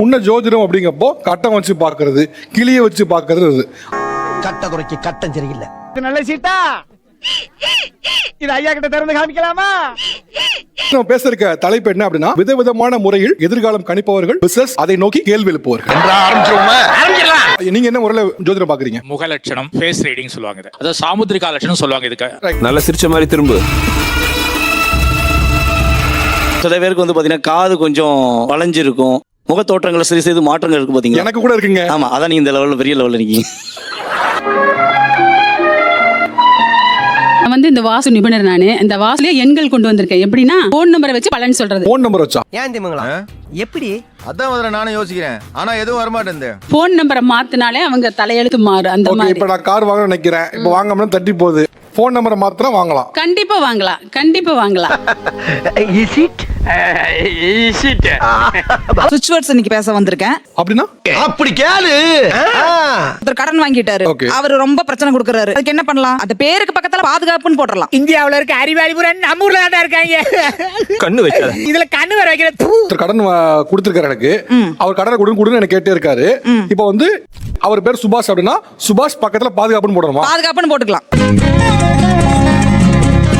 முன்ன ஜோதிடம் அப்படிங்கப்போ கட்டம் வச்சு பாக்குறது, கிளிய வச்சு பாக்குறது. கட்ட குறைக்கு கட்டம் சரியில்லை. நல்ல சீட்டா இது ஐயா கிட்ட திறந்து காமிக்கலாமா? நம்ம பேச இருக்க தலைப்பு என்ன அப்படின்னா, விதவிதமான முறையில் எதிர்காலம் கணிப்பவர்கள் பிசினஸ் அதை நோக்கி கேள்வி எழுப்புவார்கள். நீங்க என்ன முறையில ஜோதிடம் பாக்குறீங்க? முக லட்சணம், ஃபேஸ் ரீடிங் சொல்லுவாங்க. அதாவது சாமுத்திரிகா லட்சணம் சொல்லுவாங்க. இதுக்கு நல்ல சிரிச்ச மாதிரி திரும்ப. சில பேருக்கு வந்து பாத்தீங்கன்னா காது கொஞ்சம் வளைஞ்சிருக்கும், முக தோற்றங்கள் சரி செய்து மாற்றங்கள் இருக்கு பாத்தீங்களா? எனக்கு கூட இருக்குங்க. ஆமா, அதான் நீங்க இந்த லெவல்ல பெரிய லெவல்ல இருக்கீங்க. வந்து இந்த வாஸ்து நிபுணர் நானு. இந்த வாஸ்துலயே எண்கள் கொண்டு வந்திருக்கேன். எப்படின்னா போன் நம்பரை வச்சு பலன் சொல்றது. போன் நம்பர் வச்சா ஏன் திமுங்களா? எப்படி? அதான் முதல்ல நானும் யோசிக்கிறேன். ஆனா எதுவும் வரமாட்டேன். போன் நம்பரை மாத்தினாலே அவங்க தலையெழுத்து மாறும். அந்த மாதிரி இப்ப நான் கார் வாங்க நினைக்கிறேன், இப்ப வாங்கணும்னா தட்டி போகுது. போன் நம்பரை மாத்தினா வாங்கலாம். கண்டிப்பா வாங்கலாம், கண்டிப்பா வாங்கலாம். சுவிட்ச் வேர்ட்ஸ் இன்னைக்கு பேச வந்திருக்கேன். அப்படின்னா அப்படி கேளு. ஒருத்தர் கடன் வாங்கிட்டாரு, Okay. அவர் ரொம்ப பிரச்சனை கொடுக்கறாரு. அதுக்கு என்ன பண்ணலாம்? அந்த பேருக்கு பக்கத்துல பாதுகாப்புன்னு போட்டுறலாம். இந்தியாவுல இருக்க அறிவாளி பூரா நம்ம ஊர்ல தான் இருக்காங்க. கண்ணு வைக்காத. இதுல கண்ணு வர வைக்கிற ஒருத்தர் கடன் கொடுத்திருக்காரு எனக்கு. அவர் கடனை கொடுன்னு எனக்கு கேட்டே இருக்காரு. இப்ப வந்து அவர் பேர் சுபாஷ் அப்படின்னா சுபாஷ் பக்கத்துல பாதுகாப்புன்னு போடணுமா? பாதுகாப்புன்னு போட்டுக்கலாம்.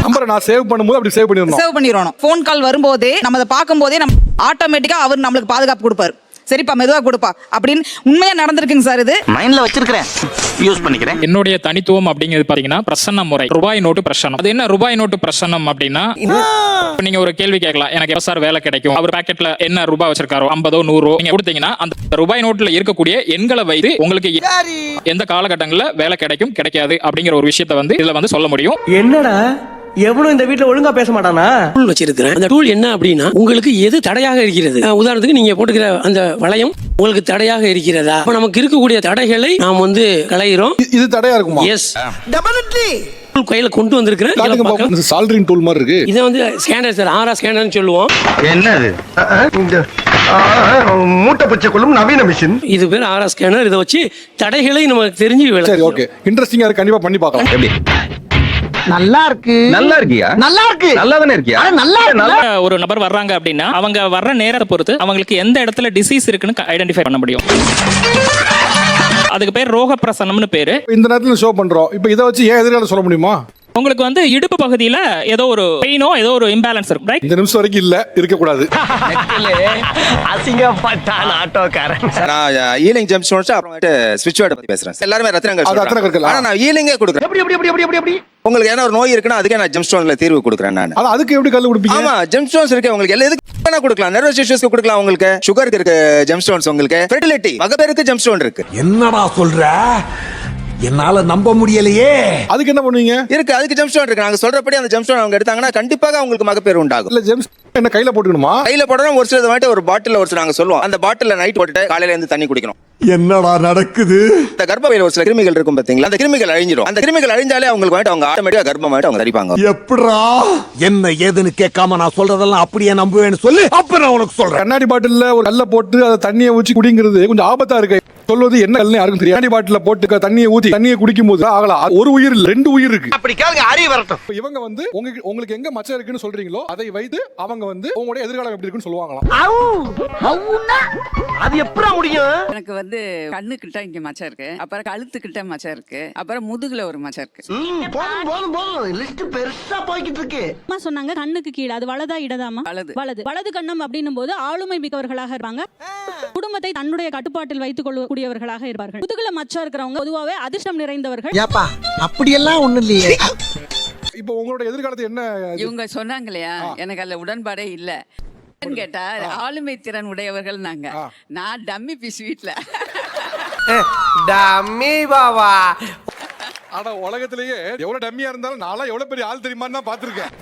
நம்பரை நான் சேவ் பண்ணும்போது அப்படி சேவ் பண்ணிடணும். சேவ் பண்ணிடணும். போன் கால் வரும்போதே நம்ம அதை பார்க்கும்போதே நம்ம ஆட்டோமேட்டிக்கா அவர் நம்மளுக்கு பாதுகாப்பு கொடுப்பாரு. சரிப்பா, மெதுவா கொடுப்பா அப்படின்னு உண்மையா நடந்திருக்குங்க சார். இது மைண்ட்ல வச்சிருக்கிறேன், யூஸ் பண்ணிக்கிறேன். என்னுடைய தனித்துவம் அப்படிங்கிறது பாத்தீங்கன்னா பிரசன்ன முறை, ரூபாய் நோட்டு பிரசன்னம். அது என்ன ரூபாய் நோட்டு பிரசன்னம் அப்படின்னா, இப்ப நீங்க ஒரு கேள்வி கேட்கலாம், எனக்கு எப்ப சார் வேலை கிடைக்கும்? அவர் பாக்கெட்ல என்ன ரூபாய் வச்சிருக்காரோ 50 100 நீங்க கொடுத்தீங்கன்னா அந்த ரூபாய் நோட்டுல இருக்கக்கூடிய எண்களை வைத்து உங்களுக்கு எந்த காலகட்டங்கள்ல வேலை கிடைக்கும் கிடைக்காது அப்படிங்கிற ஒரு விஷயத்தை வந்து இதுல வந்து சொல்ல முடியும். என்னடா எவனும் இந்த வீட்ல ஒழுங்கா பேச மாட்டானா? டூல் வச்சிருக்கிறேன். அந்த டூல் என்ன அப்படின்னா, உங்களுக்கு எது தடையாக இருக்கிறது? உதாரணத்துக்கு நீங்க போட்டுக்கிற அந்த வளையம் உங்களுக்கு தடையாக இருக்கிறதா? அப்ப நமக்கு இருக்கக்கூடிய தடைகளை நாம் வந்து களையிறோம். இது தடையா இருக்குமா? எஸ், டெபினெட்லி கையில கொண்டு வந்திருக்கிறேன். சால்டரிங் டூல் மாதிரி இருக்கு. இதை வந்து ஸ்கேனர் சார், ஆரா ஸ்கேனர்னு சொல்லுவோம். என்னது? மூட்டை பச்சை கொள்ளும் நவீன மிஷின். இது பேர் ஆரா ஸ்கேனர். இதை வச்சு தடைகளை நமக்கு தெரிஞ்சு. சரி, ஓகே, இன்ட்ரெஸ்டிங்கா இருக்கு, கண்டிப்பா பண்ணி பார்க்கலாம். எப்படி? நல்லா இருக்கு. நல்லா இருக்கியா? நல்லா இருக்கு. நல்லா தானே இருக்கியா? நல்லா ஒரு நபர் வர்றாங்க அப்படின்னா அவங்க வர்ற நேரத்தை பொறுத்து அவங்களுக்கு எந்த இடத்துல டிசீஸ் இருக்குன்னு ஐடென்டிஃபை பண்ண முடியும். அதுக்கு பேர் ரோக பிரசன்னம்னு பேரு. இந்த நேரத்துல ஷோ பண்றோம். இப்ப இதை வச்சு ஏன் எதிர்காலம் சொல்ல முடியுமா? உங்களுக்கு வந்து இடுப்பு பகுதியில ஏதோ ஒரு பெயினோ ஏதோ ஒரு இம்பேலன்ஸ் இருக்கும், ரைட்? இந்த நிமிஷம் வரைக்கும் இல்ல, இருக்க கூடாது. அசிங்கப்பட்டான் ஆட்டோக்காரன். நான் ஈலிங் ஜெம் ஸ்டோன்ஸ் அப்புறமேட்டு ஸ்விட்ச் வேர்ட் பத்தி பேசுறேன். எல்லாரும் ரத்தினங்கள் அது ரத்தின கற்கள். ஆனா நான் ஈலிங்கே கொடுக்குறேன். எப்படி எப்படி எப்படி எப்படி எப்படி உங்களுக்கு என்ன ஒரு நோய் இருக்குன்னா அதுக்கே நான் ஜெம் ஸ்டோன்ல தீர்வு கொடுக்குறேன் நான். அதுக்கு எப்படி கல்லு கொடுப்பீங்க? ஆமா, ஜெம் ஸ்டோன்ஸ் இருக்கு உங்களுக்கு. எல்லா எதுக்கு வேணா கொடுக்கலாம். நர்வஸ் இஷ்யூஸ்க்கு கொடுக்கலாம், உங்களுக்கு சுகருக்கு இருக்கு ஜெம் ஸ்டோன்ஸ், உங்களுக்கு ஃபெர்டிலிட்டி மகப்பேறுக்கு ஜெம் ஸ்டோன் இருக்கு. என்னடா சொல்ற? என்னால நம்ப முடியலையே. அதுக்கு என்ன பண்ணுவீங்க? இருக்கு, அதுக்கு ஜெம் ஸ்டோன் இருக்கு. நாங்க சொல்றபடி அந்த ஜெம் ஸ்டோன் அவங்க எடுத்தாங்கன்னா கண்டிப்பாக அவங்களுக்கு மகப்பேறு உண்டாகும். இல்ல ஜெம்ஸ் என்ன கையில போட்டுக்கணுமா? கையில போடணும். ஒரு சிலது வந்துட்டு ஒரு பாட்டில் ஒரு சில நாங்க சொல்லுவோம், அந்த பாட்டில நைட் போட்டுட்டு காலையில இருந்து தண்ணி குடிக்கணும். என்னடா நடக்குது? இந்த கர்ப்பப்பையில ஒரு சில கிருமிகள் இருக்கும் பாத்தீங்களா, அந்த கிருமிகள் அழிஞ்சிடும். அந்த கிருமிகள் அழிஞ்சாலே அவங்களுக்கு வந்துட்டு அவங்க ஆட்டோமேட்டிக்கா கர்ப்பம் வந்துட்டு அவங்க தரிப்பாங்க. எப்படா? என்ன ஏதுன்னு கேட்காம நான் சொல்றதெல்லாம் அப்படியே நம்புவேன்னு சொல்லு. அப்ப நான் உனக்கு சொல்றேன். கண்ணாடி பாட்டில்ல ஒரு கல்ல போட்டு அதை தண்ணியை ஊற்றி குடிங்கிறது கொஞ்சம் ஆபத்தா இருக்கு. சொல்வது என்ன கல்லுன்னு யாருக்கும் தெரியும். கண்ணாடி பாட்டில போட்டு தண்ணியை ஊத்தி தண்ணியை குடிக்கும் போது ஆகலாம். ஒரு உயிர் இல்ல, 2 உயிர் இருக்கு. அப்படி கேளுங்க, அறிய வரட்டும். இவங்க வந்து உங்களுக்கு எங்க மச்சம் இருக்குன்னு சொல்றீங்களோ அதை வைத்து அவங்க வந்து உங்களுடைய எதிர்காலம் எப்படி இருக்குன்னு சொல்லுவாங்களாம். அது எப்படா முடியும்? எனக்கு வந்து கண்ணு கிட்ட இங்க மச்சம் இருக்கு, அப்புறம் கழுத்து கிட்ட மச்சம் இருக்கு, அப்புறம் முதுகுல ஒரு மச்சம் இருக்கு. போதும் போதும் லிஸ்ட் பெருசா போய்கிட்டு இருக்கு. அம்மா சொன்னாங்க கண்ணுக்கு கீழே அது வலதா இடதாமா? வலது. வலது. வலது கண்ணம் அப்படின்னும் போது ஆளுமை மிக்கவர்களாக இருப்பாங்க, குடும்பத்தை தன்னுடைய கட்டுப்பாட்டில் வைத்துக் கொள்ளக்கூடியவர்களாக இருப்பார்கள். முதுகுல மச்சம் இருக்கிறவங்க பொதுவாகவே அதிர்ஷ்டம் நிறைந்தவர்கள். ஏப்பா அப்படியெல்லாம் ஒண்ணு இல்லையே. இப்போ உங்களோட எதிர்காலத்தை என்ன? இவங்க சொன்னாங்க இல்லையா, எனக்கு அதுல உடன்பாடே இல்ல. கேட்டா ஆளுமை திறன் உடையவர்கள் நாங்க. நான் டம்மி பீஸ் வீட்ல. டம்மி பாவா. ஆனா உலகத்திலேயே எவ்வளவு டம்மியா இருந்தாலும் நாளா எவ்வளவு பெரிய ஆள் தெரியுமான்னு தான் பாத்துருக்கேன்.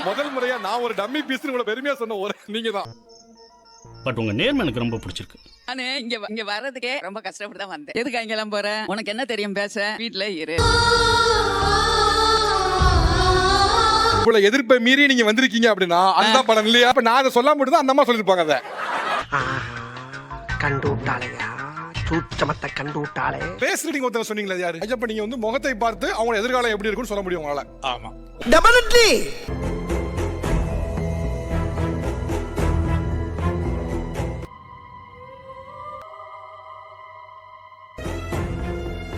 முதல் முறையா நான் ஒரு டம்மி பீஸ் இவ்வளவு பெருமையா சொன்ன ஒரு நீங்க தான். பட் உங்க நேர்மை எனக்கு ரொம்ப பிடிச்சிருக்கு. நானு இங்க வர்றதுக்கே ரொம்ப கஷ்டப்பட்டு தான் வந்தேன். எதுக்கு அங்கெல்லாம் போறேன்? உனக்கு என்ன தெரியும் பேச? வீட்ல இரு. இவ்வளவு எதிர்ப்பை மீறி நீங்க வந்திருக்கீங்க அப்படின்னா அதுதான் படம் இல்லையா? அப்ப நான் அதை சொல்லாம மட்டும் தான் அந்த அம்மா சொல்லிருப்பாங்க. அதை கண்டு விட்டாளையா, சூச்சமத்தை கண்டு விட்டாளே. ஃபேஸ் ரீடிங் ஒருத்தர் சொன்னீங்களா யாரு? அப்ப நீங்க வந்து முகத்தை பார்த்து அவங்க எதிர்காலம் எப்படி இருக்குன்னு சொல்ல முடியும் உங்களால. ஆமா, டெபினெட்லி.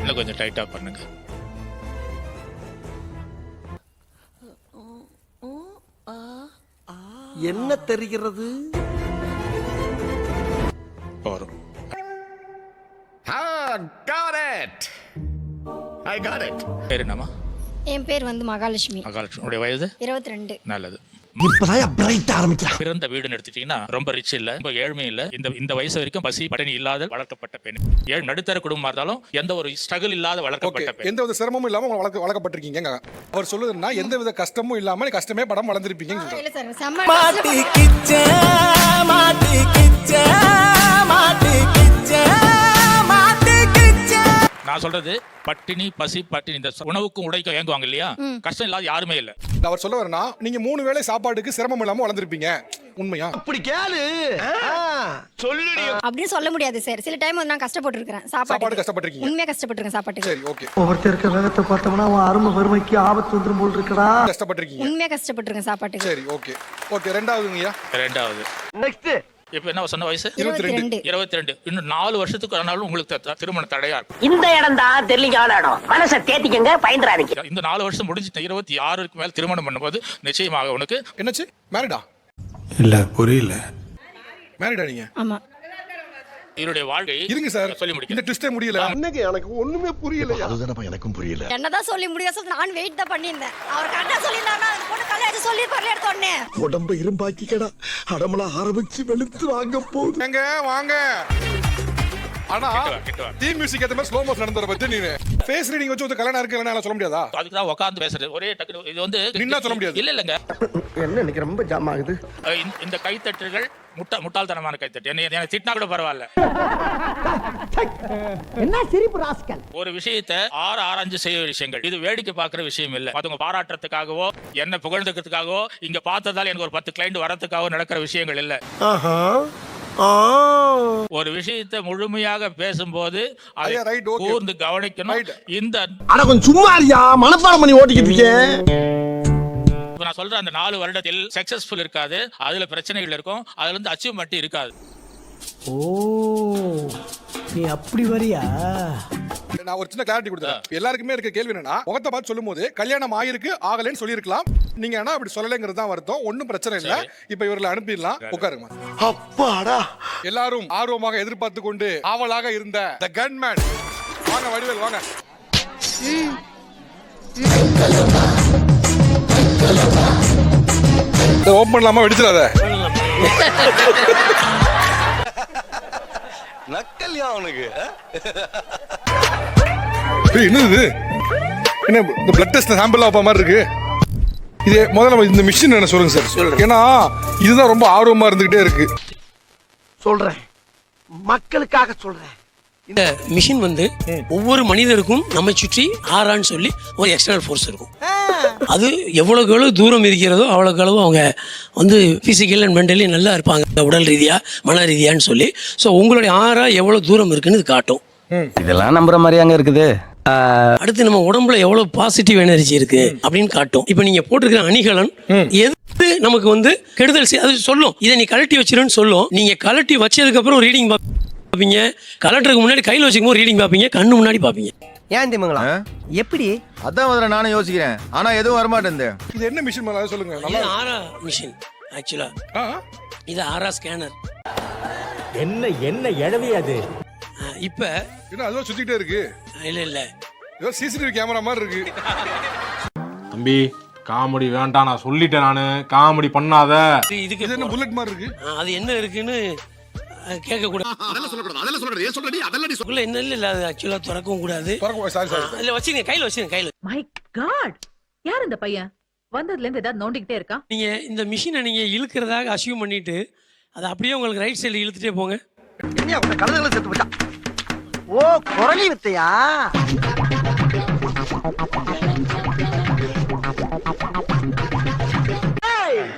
இன்னும் கொஞ்சம் டைட்டா பண்ணுங்க. என்ன தெரிகிறது? போறோம். பேர் என்னம்மா? என் பேர் வந்து மகாலட்சுமி. மகாலட்சுமி. உடைய வயது? 22. நல்லது. இப்பதான் பிரைட் ஆரம்பிக்கிறான். பிறந்த வீடுன்னு எடுத்துட்டீங்கன்னா ரொம்ப ரிச் இல்ல, ரொம்ப ஏழ்மை இல்ல. இந்த வயசு வரைக்கும் பசி பட்டினி இல்லாத வளர்க்கப்பட்ட பெண். நடுத்தர குடும்பமா இருந்தாலும் எந்த ஒரு ஸ்ட்ரகிள் இல்லாத வளர்க்கப்பட்ட பெண். எந்த வித சிரமமும் இல்லாம வளர்க்கப்பட்டிருக்கீங்க. அவர் சொல்லுதுன்னா எந்த வித கஷ்டமும் இல்லாம கஷ்டமே படம் வளர்ந்துருப்பீங்க. இல்ல சார், செம்ம நான் சொல்றது பட்டினி பசி பட்டினி இந்த உணவுக்கும் உடைக்கும் ஏங்குவாங்க இல்லையா, கஷ்டம் இல்லாத யாருமே இல்ல. அவர் சொல்ல வரனா நீங்க 3 வேளை சாப்பாட்டுக்கு சிரமம் இல்லாம வளர்ந்துருப்பீங்க. உண்மையா? அப்படி கேளு. சொல்லுடி. அப்படின்னு சொல்ல முடியாது சார். சில டைம் வந்து நான் கஷ்டப்பட்டு இருக்கேன் சாப்பாடு கஷ்டப்பட்டிருக்கீங்க. உண்மையா கஷ்டப்பட்டிருக்கேன் சாப்பாட்டுக்கு. சரி, ஓகே. ஒவ்வொருத்தருக்கு வேகத்தை பார்த்தோம்னா அவன் அருமை வறுமைக்கு ஆபத்து வந்துரும் போல் இருக்கடா. கஷ்டப்பட்டிருக்கீங்க. உண்மையா கஷ்டப்பட்டிருக்கேன் சாப்பாட்டுக்கு. சரி, ஓகே. ஓகே, ரெண்டாவதுங்கய்யா. ரெண்டாவது நெக்ஸ்ட் இப்ப என்ன சொன்ன வயசு? 22. இன்னும் 4 வருஷத்துக்கு ஆனாலும் உங்களுக்கு திருமண தடையா இருக்கும். இந்த இடம் தான் தெரியல இடம். மனசை தேத்திக்கங்க, பயந்துறாதீங்க. இந்த 4 வருஷம் முடிஞ்சு 26க்கு மேல திருமணம் பண்ணும்போது நிச்சயமாக உனக்கு என்னாச்சு? மேரிடா? இல்ல புரியல. மேரிடா நீங்க? ஆமா. இவருடைய வாழ்க்கை இருங்க சார், சொல்லி முடிக்க இந்த ட்விஸ்டே முடியல. இன்னைக்கு எனக்கு ஒண்ணுமே புரியல. அதுதானப்பா எனக்கும் புரியல. என்னதான் சொல்லி முடிய சொல்லி நான் வெயிட் தான் பண்ணியிருந்தேன். அவர் கண்ணா சொல்லியிருந்தாருன்னா அது போட்டு கல்யாணம் சொல்லி பரல எடுத்தோடனே உடம்ப இரும்பாக்கிக்கடா. அடமலா ஆரம்பிச்சு வெளுத்து வாங்க போகுது. எங்க வாங்க. ஆனா டீ மியூசிக் ஏத்த மாதிரி ஸ்லோ மோஷன் நடந்துற பத்தி நீங்க ஃபேஸ் ரீடிங் வச்சு ஒரு கல்யாணம் இருக்கு இல்லனா சொல்ல முடியாதா? அதுக்கு தான் உட்கார்ந்து பேசுறது. ஒரே டக்கு இது வந்து நின்னா சொல்ல முடியாது. இல்லங்க. என்ன இன்னைக்கு ரொம்ப ஜாம் ஆகுது. இந்த கைத்தட்டுகள் முட்டாள்தனமான கைத்தட்டு. என்ன திட்டினா கூட பரவாயில்ல. என்ன சிரிப்பு ராஸ்கல். ஒரு விஷயத்தை ஆராய்ஞ்சு செய்ய விஷயங்கள். இது வேடிக்கை பார்க்குற விஷயம் இல்ல. மத்தவங்க பாராட்டுறதுக்காகவோ என்ன புகழ்ந்துக்கிறதுக்காகவோ இங்க பார்த்ததால எனக்கு ஒரு 10 கிளைண்ட் வரதுக்காகவோ நடக்கிற விஷயங்கள் இல்ல. ஒரு விஷயத்தை முழுமையாக பேசும்போது அதை கூர்ந்து கவனிக்கணும். இந்த அட கொஞ்சம் சும்மா இருயா, மனப்பாடம் பண்ணி ஓட்டிக்கிட்டு இருக்கேன். நான் சொல்ற அந்த 4 வருடத்தில் சக்சஸ்ஃபுல் இருக்காது. அதுல பிரச்சனைகள் இருக்கும். அதுல இருந்து அச்சீவ்மெண்ட் இருக்காது. ஓ, நீ அப்படி வரியா? நான் ஒரு சின்ன கிளாரிட்டி கொடுத்தேன். எல்லாருக்குமே இருக்க கேள்வி என்னன்னா, முகத்தை பார்த்து சொல்லும்போது கல்யாணம் ஆயிருக்கு ஆகலன்னு சொல்லியிருக்கலாம். நீங்க ஆனா அப்படி சொல்லலைங்கிறது தான் வருத்தம். ஒன்னும் பிரச்சனை இல்ல. இப்ப இவர்களை அனுப்பிடலாம். உட்காருங்க. அப்பாடா. எல்லாரும் ஆர்வமாக எதிர்பார்த்து கொண்டு ஆவலாக இருந்த தி கன்மேன். வாங்க வடிவேல் வாங்க. ஓபன் பண்ணலாமா? வெடிச்சிடாத. நக்கல்யா அவனுக்கு. என்னது? என்ன இந்த பிளட் டெஸ்ட் சாம்பிள் ஆப்பா மாதிரி இருக்கு? இது முதல்ல இந்த மிஷின் என்ன சொல்லுங்க சார். ஏன்னா இதுதான் ரொம்ப ஆர்வமா இருந்துகிட்டே இருக்கு. சொல்றேன், மக்களுக்காக சொல்றேன். இந்த மிஷின் வந்து ஒவ்வொரு மனிதருக்கும் நம்மை சுற்றி ஆறான்னு சொல்லி ஒரு எக்ஸ்டர்னல் ஃபோர்ஸ் இருக்கும். அது எவ்வளவுக்கு எவ்வளவு தூரம் இருக்கிறதோ அவ்வளவுக்கு அளவு அவங்க வந்து பிசிக்கல் அண்ட் மென்டலி நல்லா இருப்பாங்க, உடல் ரீதியா மன ரீதியான்னு சொல்லி. ஸோ உங்களுடைய ஆறா எவ்வளவு தூரம் இருக்குன்னு இது காட்டும். இதெல்லாம் நம்புற மாதிரியாங்க இருக்குது. அடுத்து நம்ம உடம்புல எவ்வளவு பாசிட்டிவ் எனர்ஜி இருக்கு அப்படின்னு காட்டும். இப்ப நீங்க போட்டிருக்கிற அணிகலன் எது நமக்கு வந்து கெடுதல் அது சொல்லும். இதை நீ கழட்டி வச்சிருன்னு சொல்லும். நீங்க கழட்டி வச்சதுக்கு அப்புறம் ரீடிங் பாப்பீங்க. கலெக்டருக்கு முன்னாடி கையில் வச்சுக்கும் போது ரீடிங் பாப்பீங்க, கண்ணு முன்னாடி பாப்பீங்க. ஏன் திமுங்களா? எப்படி? அதான் முதல்ல நானும் யோசிக்கிறேன். ஆனா எதுவும் வரமாட்டேன். இது என்ன மிஷின் மேல சொல்லுங்க. இது ஆரா மிஷின் ஆக்சுவலா. இது ஆரா ஸ்கேனர். என்ன எழவி அது? இப்ப என்ன அதுவா சுத்திட்டே இருக்கு? இல்ல ஏதோ சிசிடிவி கேமரா மாதிரி இருக்கு. தம்பி காமெடி வேண்டாம், நான் சொல்லிட்டேன். நானு காமெடி பண்ணாத. இதுக்கு என்ன புல்லட் மாதிரி இருக்கு? அது என்ன இருக்குன்னு கேட்க கூடாது. அதெல்லாம் சொல்லக்கூடாது. என்ன இல்ல அது ஆக்சுவலா திறக்கவும் கூடாது. இல்ல வச்சுங்க, கையில வச்சுங்க, கையில. மை காட், யார் இந்த பையன்? வந்ததுல இருந்து ஏதாவது நோண்டிக்கிட்டே இருக்கா? நீங்க இந்த மிஷினை நீங்க இழுக்கிறதாக அசியூம் பண்ணிட்டு அதை அப்படியே உங்களுக்கு ரைட் சைடுல இழுத்துட்டே போங்க. என்ன உங்க கழுதைகளை செத்து போச்சா? ஓ, குரலி வித்தையா?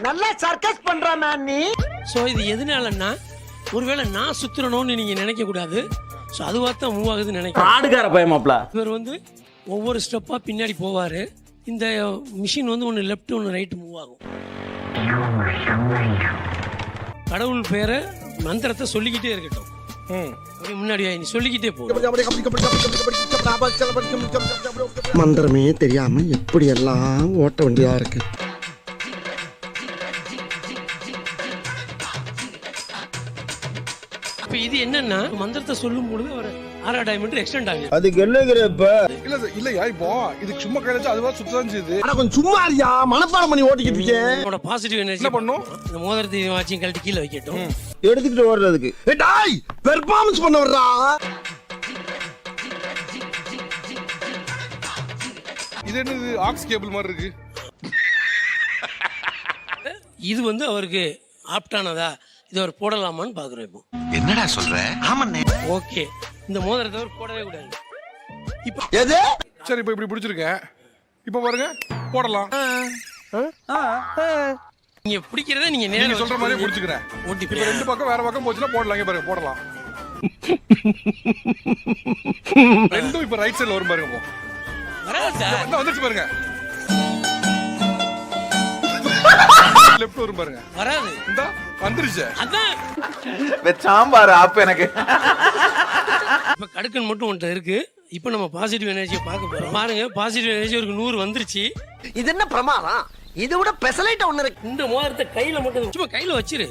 நல்லா சர்க்கஸ் பண்றான் நீ. ஸோ இது எதனாலன்னா ஒருவேளை நான் சுத்துறணும்னு நீங்க நினைக்க கூடாது. ஸோ அதுவாக தான் மூவ் ஆகுதுன்னு நினைக்கிறேன். ஆடுகார பயமாப்ல. இவர் வந்து ஒவ்வொரு ஸ்டெப்பா பின்னாடி போவாரு. இந்த மிஷின் வந்து ஒன்று லெஃப்ட் ஒன்று ரைட் மூவ் ஆகும். கடவுள் பேரை மந்திரத்தை சொல்லிக்கிட்டே இருக்கட்டும். அப்படி முன்னாடி நீ சொல்லிக்கிட்டே போ. மந்திரமே தெரியாம எப்படி எல்லாம் ஓட்ட வேண்டியதா இருக்கு. இப்ப இது என்னன்னா மந்திரத்தை சொல்லும் பொழுது அவர் 6 டைமண்ட் எக்ஸ்டெண்ட் ஆகுது. அதுக்கு என்னங்கிறப்ப இல்ல இல்லையா இப்போ இது சும்மா கையில அதுவா சுத்தம் செய்யுது. ஆனா கொஞ்சம் சும்மா இருக்கியா, மனப்பாடம் பண்ணி ஓட்டிக்கிட்டு இருக்கேன். உன்னோட பாசிட்டிவ் எனர்ஜி என்ன பண்ணும்? இந்த மோதிரத்தை வாட்சியும் கழட்டி கீழே வைக்கட்டும். எடுத்துக்கிட்டு ஓடுறதுக்கு டாய் பெர்ஃபார்மன்ஸ் பண்ண வர்றா. இது என்னது ஆக்ஸ் கேபிள் மாதிரி இருக்கு. இது வந்து அவருக்கு ஆப்டானதா, இது அவர் போடலாமான்னு பாக்குறோம். இப்போ என்னடா சொல்ற? ஆமாண்ணே. ஓகே, இந்த மோதிரத்தை அவர் போடவே கூடாது. இப்போ எது? சரி இப்போ இப்படி பிடிச்சிருக்கேன். இப்போ பாருங்க போடலாம். நீங்க பிடிக்கிறத நீங்க நீங்க நேரா சொல்ற மாதிரியே பிடிச்சிக்கிறேன். ஓட்டி இப்போ ரெண்டு பக்கம் வேற பக்கம் போச்சுன்னா போடலாம். இங்க பாருங்க போடலாம். ரெண்டும் இப்போ ரைட் சைடுல வரும் பாருங்க. வராது சார். இந்த வந்துச்சு பாருங்க. லெஃப்ட் வரும் பாருங்க. வராது. இந்த வந்துருச்சு. அதான் சாம்பார் ஆப் எனக்கு. இப்ப கடுக்கன் மட்டும் ஒன்று இருக்கு. இப்போ நம்ம பாசிட்டிவ் எனர்ஜியை பார்க்க போறோம். பாருங்க, பாசிட்டிவ் எனர்ஜி ஒரு 100 வந்துருச்சு. இது என்ன பிரமாதம்? இதை விட பெசலைட் ஒண்ணு இருக்கு. இந்த மோதிரத்தை கையில மட்டும் சும்மா கையில வச்சிரு.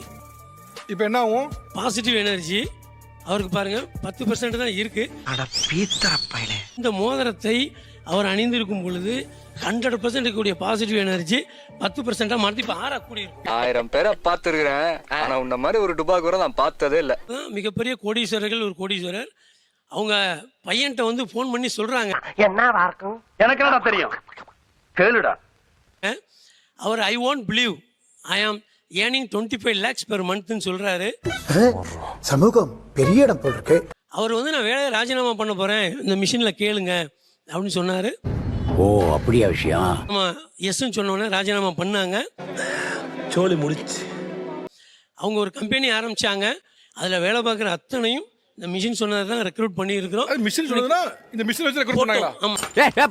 இப்போ என்ன ஆகும்? பாசிட்டிவ் எனர்ஜி அவருக்கு பாருங்க 10% தான் இருக்கு. அட பீத்தரப்பையிலே. இந்த மோதிரத்தை அவர் அணிந்திருக்கும் பொழுது 100% கூடிய பாசிட்டிவ் எனர்ஜி 10% மாற்றி இப்போ 6 கூடி இருக்கு. 1000 பேரை பார்த்துருக்கிறேன், ஆனா உன்ன மாதிரி ஒரு டுபா கூட நான் பார்த்ததே இல்ல. மிகப்பெரிய கோடீஸ்வரர்கள் ஒரு கோடீஸ்வரர் அவங்க பையன்கிட்ட வந்து ஃபோன் பண்ணி சொல்றாங்க, என்னவா இருக்கும்? எனக்கு என்னடா தெரியும், கேளுடா. அவர் ஐ won't believe I am earning 25 lakhs per month சொல்றாரு. சமூகம் பெரிய இடம் போல் இருக்கு. அவர் வந்து நான் வேலையை ராஜினாமா பண்ண போறேன், இந்த மிஷின்ல கேளுங்க அப்படின்னு சொன்னாரு. ஓ அப்படியா விஷயம்? ஆமா, எஸ்ன்னு சொன்ன உடனே ராஜினாமா பண்ணாங்க. சோலி முடிச்சு அவங்க ஒரு கம்பெனி ஆரம்பிச்சாங்க. அதுல வேலை பார்க்குற அத்தனையும் இந்த மிஷின் சொன்னதை தான் ரெக்ரூட் பண்ணி இருக்கிறோம். மிஷின் சொல்லுதுன்னா இந்த மிஷின் வச்சு ரெக்கார்ட் பண்ணாங்களா? ஆமா,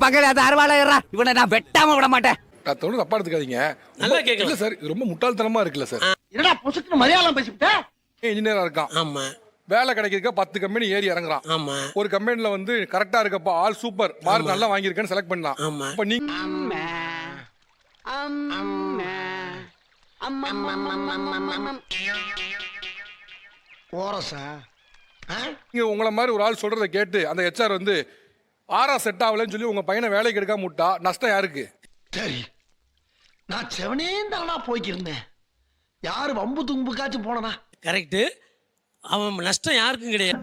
பக்கத்துல அது அறுவாளையறா, இவனை நான் வெட்டாம விட மாட்டேன். நான் தோணு தப்பா எடுத்துக்காதீங்க. நல்லா கேட்கல இல்ல சார், இது ரொம்ப முட்டாள்தனமா இருக்குல்ல சார். என்னடா புசுக்கு மலையாளம் பேசிவிட்ட? இன்ஜினியரா இருக்கான். ஆமா வேலை கிடைக்கிறதுக்கு 10 கம்பெனி ஏறி இறங்குறான். ஆமா ஒரு கம்பெனில வந்து கரெக்டா இருக்கப்பா ஆல் சூப்பர் மார்க் நல்லா வாங்கியிருக்கேன்னு செலக்ட் பண்ணலாம். ஆமா. இப்ப நீங்க ஓரசா நீங்க உங்களை மாதிரி ஒரு ஆள் சொல்றதை கேட்டு அந்த HR வந்து ஆரா செட் ஆகலன்னு சொல்லி உங்க பையனை வேலைக்கு எடுக்காம விட்டா நஷ்டம் யாருக்கு? சரி, நான் செவனேந்தானா போய்க்கிருந்தேன். யாரு வம்பு தும்புக்காச்சும் போனனா? கரெக்ட். அவன் நஷ்டம் யாருக்கும் கிடையாது.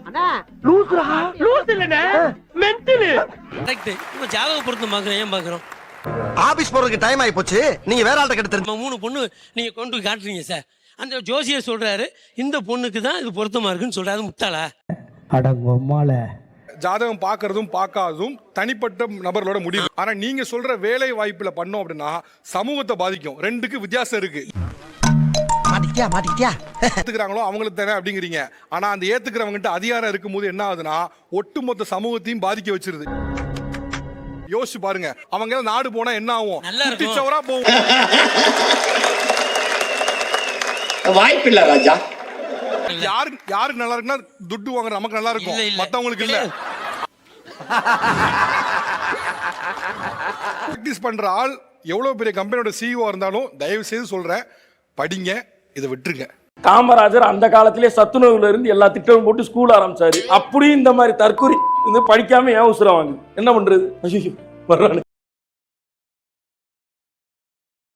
கரெக்ட். இப்போ ஜாதக பொருத்தம் பார்க்குறோம். ஏன் பார்க்குறோம்? ஆபீஸ் போறதுக்கு டைம் ஆயி போச்சு, நீங்க வேற ஆள்கிட்ட கிட்ட நம்ம 3 பொண்ணு நீங்க கொண்டு போய் காட்டுறீங்க சார். அந்த ஜோசியர் சொல்றாரு இந்த பொண்ணுக்கு தான் இது பொருத்தமா இருக்குன்னு சொல்றாரு. முட்டாளா? ஜாதகம் பார்க்கறதும் பார்க்காததும் தனிப்பட்ட நபர்களோட முடிவு. ஆனா நீங்க சொல்ற வேலை வாய்ப்புல பண்ணோம் அப்படின்னா சமூகத்தை பாதிக்கும். ரெண்டுக்கு வித்தியாசம் இருக்கு. மாட்டிக்கிட்டியா? ஏத்துக்கிறாங்களோ அவங்களுக்கு தானே அப்படிங்கிறீங்க. ஆனா அந்த ஏத்துக்கிறவங்கிட்ட அதிகாரம் இருக்கும்போது என்ன ஆகுதுன்னா ஒட்டுமொத்த சமூகத்தையும் பாதிக்க வச்சிருது. யோசிச்சு பாருங்க, அவங்க நாடு போனா என்ன ஆகும்? நல்லா இருக்கும். குட்டிச்சவரா போகும். வாய்ப்பு இல்ல ராஜா. யாருக்கு நல்லா இருக்குன்னா துட்டு வாங்குற நமக்கு நல்லா இருக்கும், இல்ல, இல்ல. மத்தவங்களுக்கு இல்ல. பிராக்டிஸ் பண்ற ஆள் எவ்வளவு பெரிய கம்பெனியோட CEO இருந்தாலும் தயவு செய்து சொல்றேன், படிங்க, இதை விட்டுருங்க. காமராஜர் அந்த காலத்திலே சத்துணவுல இருந்து எல்லா திட்டமும் போட்டு ஸ்கூல் ஆரம்பிச்சாரு. அப்படியும் இந்த மாதிரி தற்கொலை படிக்காம ஏன் உசுரம் வாங்குது? என்ன பண்றது? ஐயோ வர்றானு.